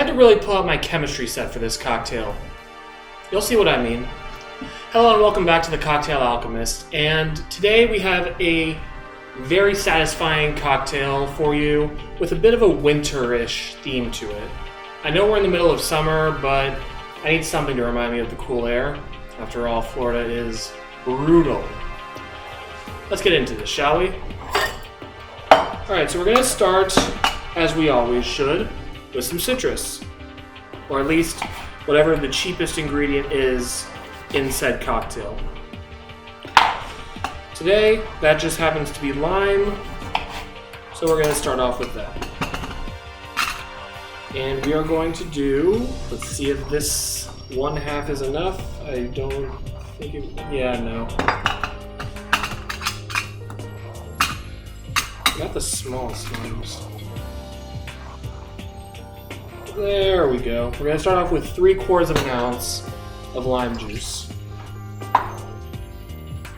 had to really pull out my chemistry set for this cocktail. You'll see what I mean. Hello and welcome back to the Cocktail Alchemist, and today we have a very satisfying cocktail for you with a bit of a winter-ish theme to it. I know we're in the middle of summer, but I need something to remind me of the cool air. After all, Florida is brutal. Let's get into this, shall we? Alright, so we're going to start, as we always should, with some citrus. Or at least whatever the cheapest ingredient is in said cocktail. Today, that just happens to be lime, so we're going to start off with that. And we are going to do, let's see if this 1/2 is enough. I don't think it, yeah, no. Got the smallest limes. There we go. We're going to start off with 3/4 of an ounce of lime juice.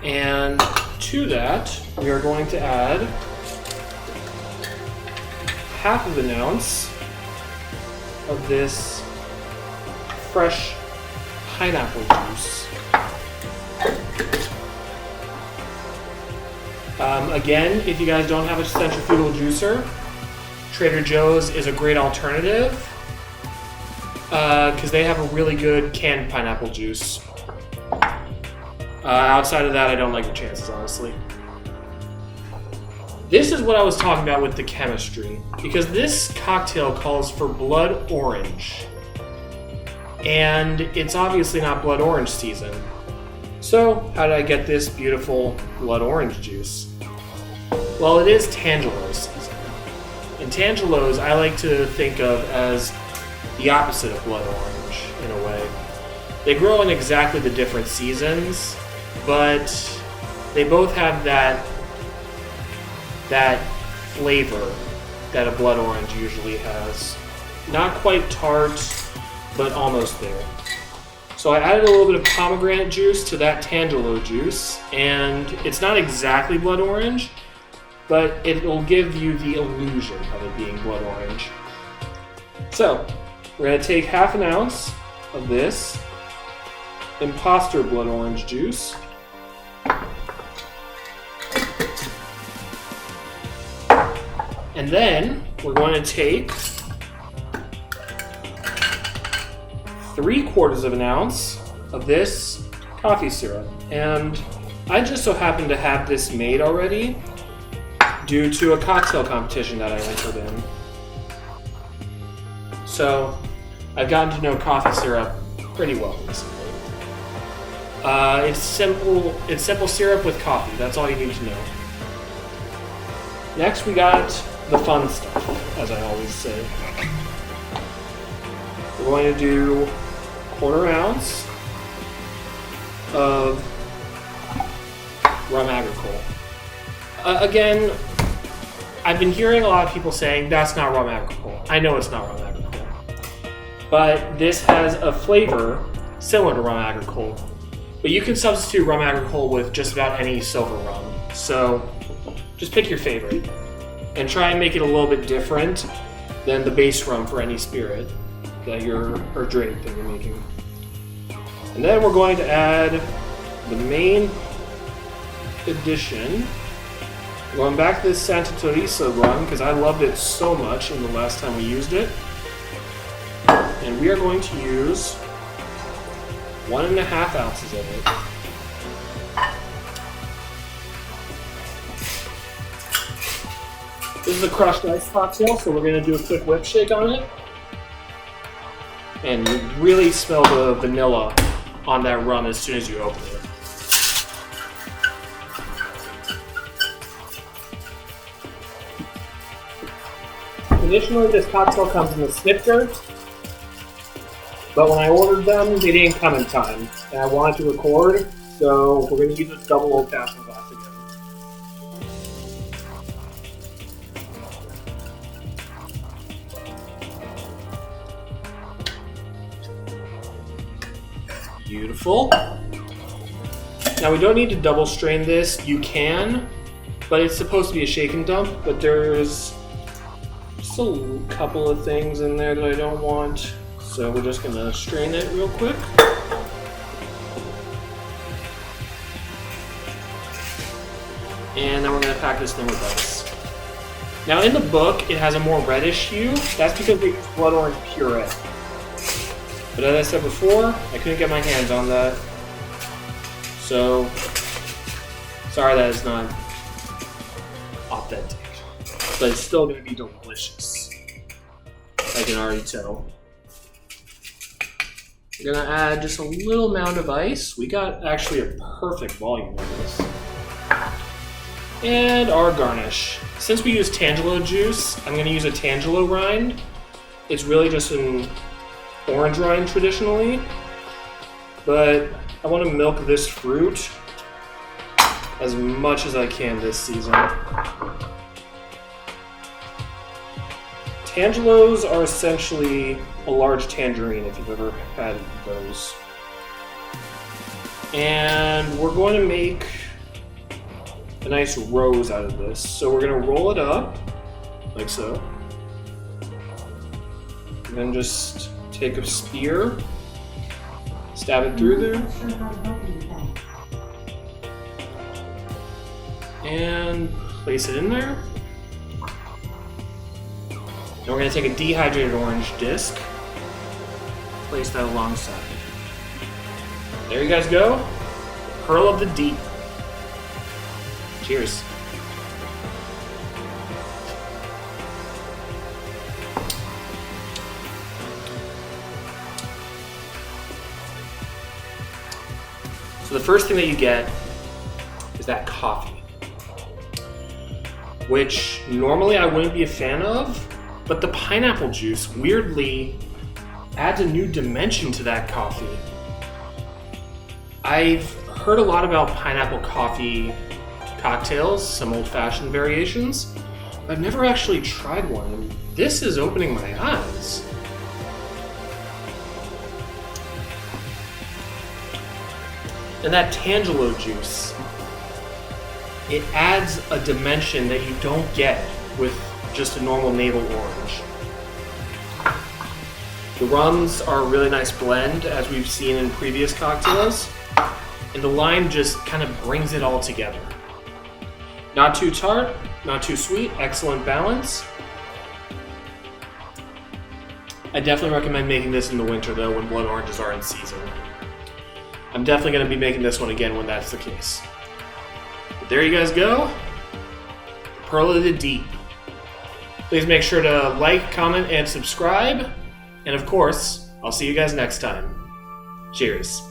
And to that, we are going to add 1/2 of an ounce of this fresh pineapple juice. Again, if you guys don't have a centrifugal juicer, Trader Joe's is a great alternative because they have a really good canned pineapple juice. Outside of that, I don't like the chances, honestly. This is what I was talking about with the chemistry, because this cocktail calls for blood orange. And it's obviously not blood orange season. So, how did I get this beautiful blood orange juice? Well, it is Tangelos season. And Tangelos I like to think of as the opposite of blood orange, in a way. They grow in exactly the different seasons, but they both have that flavor that a blood orange usually has. Not quite tart, but almost there. So I added a little bit of pomegranate juice to that Tangelo juice, and it's not exactly blood orange, but it'll give you the illusion of it being blood orange. So, we're going to take 1/2 an ounce of this imposter blood orange juice. And then we're going to take 3/4 of an ounce of this coffee syrup. And I just so happen to have this made already due to a cocktail competition that I entered in. So I've gotten to know coffee syrup pretty well recently. It's simple syrup with coffee. That's all you need to know. Next we got the fun stuff, as I always say. We're going to do 1/4 ounce of rum agricole. Again, I've been hearing a lot of people saying that's not rum agricole. I know it's not rum agricole. But this has a flavor similar to rum agricole. But you can substitute rum agricole with just about any silver rum. So just pick your favorite and try and make it a little bit different than the base rum for any spirit that or drink that you're making. And then we're going to add the main addition. Going back to this Santa Teresa rum because I loved it so much in the last time we used it. And we are going to use 1.5 ounces of it. This is a crushed ice cocktail, so we're going to do a quick whip shake on it. And you really smell the vanilla on that rum as soon as you open it. Traditionally, this cocktail comes in a snifter, but when I ordered them, they didn't come in time, and I wanted to record, so we're going to use a double old-fashioned glass again. Beautiful. Now we don't need to double strain this. You can, but it's supposed to be a shake and dump, but there's Just a couple of things in there that I don't want. So we're just gonna strain it real quick. And then we're gonna pack this thing with ice. Now in the book, it has a more reddish hue. That's because they use blood orange puree. But as I said before, I couldn't get my hands on that. So, sorry that it's not authentic. But it's still gonna be delicious. I can already tell. We're gonna add just a little amount of ice. We got actually a perfect volume on this. And our garnish. Since we use Tangelo juice, I'm gonna use a Tangelo rind. It's really just an orange rind traditionally, but I want to milk this fruit as much as I can this season. Tangelos are essentially a large tangerine if you've ever had those. And we're going to make a nice rose out of this. So we're going to roll it up like so. And then just take a spear, stab it through there, and place it in there. Then we're going to take a dehydrated orange disc, place that alongside. There you guys go. Pearl of the Deep. Cheers. So the first thing that you get is that coffee, which normally I wouldn't be a fan of, but the pineapple juice weirdly adds a new dimension to that coffee. I've heard a lot about pineapple coffee cocktails, some old-fashioned variations, but I've never actually tried one, and this is opening my eyes. And that Tangelo juice, it adds a dimension that you don't get with just a normal navel orange. The rums are a really nice blend, as we've seen in previous cocktails, and the lime just kind of brings it all together. Not too tart, not too sweet, excellent balance. I definitely recommend making this in the winter though, when blood oranges are in season. I'm definitely going to be making this one again when that's the case. But there you guys go. Pearl of the Deep. Please make sure to like, comment, and subscribe. And of course, I'll see you guys next time. Cheers.